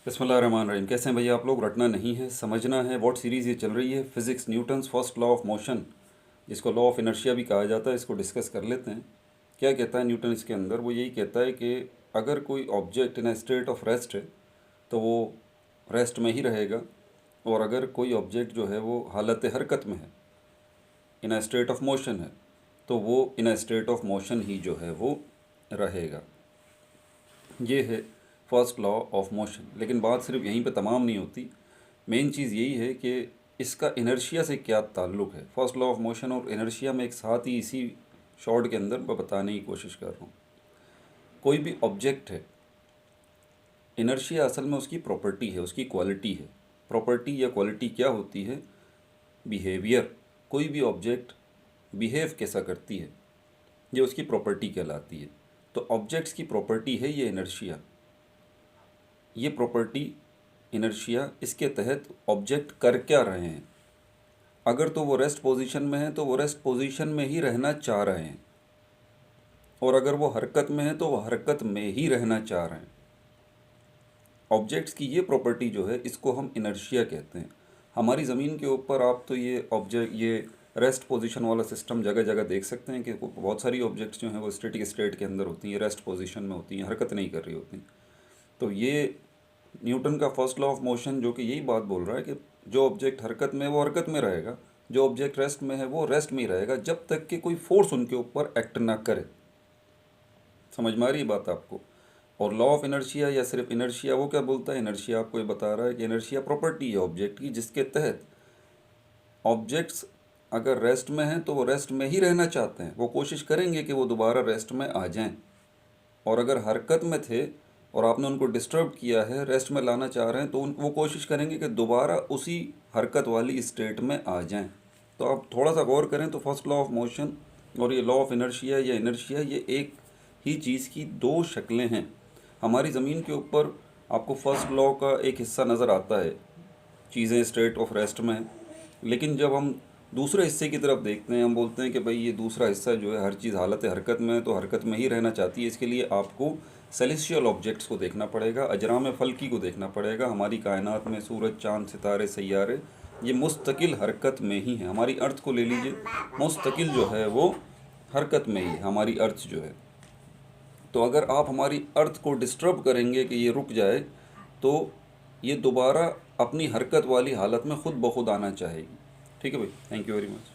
बिस्मिल्लाहिर्रहमानिर्रहीम। कैसे हैं भैया आप लोग? रटना नहीं है, समझना है। व्हाट सीरीज़ ये चल रही है, physics Newton's first law of motion, जिसको लॉ ऑफ इनर्शिया भी कहा जाता है। इसको डिस्कस कर लेते हैं। क्या कहता है न्यूटन इसके अंदर? वो यही कहता है कि अगर कोई object in a state of rest है तो वो रेस्ट में ही रहेगा, और अगर कोई ऑब्जेक्ट जो है वो हालत हरकत में है, इन अ स्टेट ऑफ मोशन है, तो वो इन अ स्टेट ऑफ मोशन ही जो है वो रहेगा। ये है फर्स्ट लॉ ऑफ मोशन। लेकिन बात सिर्फ यहीं पे तमाम नहीं होती। मेन चीज़ यही है कि इसका इनर्शिया से क्या ताल्लुक़ है। फर्स्ट लॉ ऑफ मोशन और इनर्शिया में एक साथ ही इसी शॉर्ट के अंदर मैं बताने की कोशिश कर रहा हूँ। कोई भी ऑब्जेक्ट है, इनर्शिया असल में उसकी प्रॉपर्टी है, उसकी क्वालिटी है। प्रॉपर्टी या क्वालिटी क्या होती है? बिहेवियर। कोई भी ऑब्जेक्ट बिहेव कैसा करती है, ये उसकी प्रॉपर्टी कहलाती है। तो ऑब्जेक्ट्स की प्रॉपर्टी है ये इनर्शिया। ये प्रॉपर्टी इनर्शिया, इसके तहत ऑब्जेक्ट कर क्या रहे हैं। अगर तो वो रेस्ट पोजीशन में है तो वो रेस्ट पोजीशन में ही रहना चाह रहे हैं, और अगर वो हरकत में है तो वो हरकत में ही रहना चाह रहे हैं। ऑब्जेक्ट्स की ये प्रॉपर्टी जो है, इसको हम इनर्शिया कहते हैं। हमारी ज़मीन के ऊपर आप तो ये ऑब्जेक्ट, ये रेस्ट पोजीशन वाला सिस्टम जगह जगह देख सकते हैं कि बहुत सारी ऑब्जेक्ट्स जो हैं वो स्टैटिक स्टेट के अंदर होती हैं, रेस्ट पोजीशन में होती हैं, हरकत नहीं कर रही होती। तो ये न्यूटन का फर्स्ट लॉ ऑफ मोशन जो कि यही बात बोल रहा है कि जो ऑब्जेक्ट हरकत में है वो हरकत में रहेगा, जो ऑब्जेक्ट रेस्ट में है वो रेस्ट में ही रहेगा, जब तक कि कोई फोर्स उनके ऊपर एक्ट ना करे। समझ में आ रही बात आपको? और लॉ ऑफ इनर्शिया या सिर्फ इनर्शिया, वो क्या बोलता है? इनर्शिया आपको ये बता रहा है कि इनर्शिया प्रॉपर्टी है ऑब्जेक्ट की, जिसके तहत ऑब्जेक्ट्स अगर रेस्ट में हैं तो वो रेस्ट में ही रहना चाहते हैं, वो कोशिश करेंगे कि वो दोबारा रेस्ट में आ जाएं। और अगर हरकत में थे और आपने उनको डिस्टर्ब किया है, रेस्ट में लाना चाह रहे हैं, तो वो कोशिश करेंगे कि दोबारा उसी हरकत वाली स्टेट में आ जाएं। तो आप थोड़ा सा गौर करें तो फर्स्ट लॉ ऑफ मोशन और ये लॉ ऑफ इनर्शिया या इनर्शिया, ये एक ही चीज़ की दो शक्लें हैं। हमारी ज़मीन के ऊपर आपको फर्स्ट लॉ का एक हिस्सा नज़र आता है, चीज़ें स्टेट ऑफ रेस्ट में हैं। लेकिन जब हम दूसरे हिस्से की तरफ देखते हैं, हम बोलते हैं कि भाई ये दूसरा हिस्सा जो है, हर चीज़ हालत हरकत में है तो हरकत में ही रहना चाहती है। इसके लिए आपको सेलेस्टियल ऑब्जेक्ट्स को देखना पड़ेगा, अजराम फल्की को देखना पड़ेगा। हमारी कायनात में सूरज, चाँद, सितारे, सैयारे, ये मुस्तकिल हरकत में ही हैं। हमारी अर्थ को ले लीजिए, मुस्तकिल जो है वो हरकत में ही हमारी अर्थ जो है। तो अगर आप हमारी अर्थ को डिस्टर्ब करेंगे कि ये रुक जाए, तो ये दोबारा अपनी हरकत वाली हालत में ख़ुद ब खुद आना चाहेगी। ठीक है भाई, थैंक यू वेरी मच।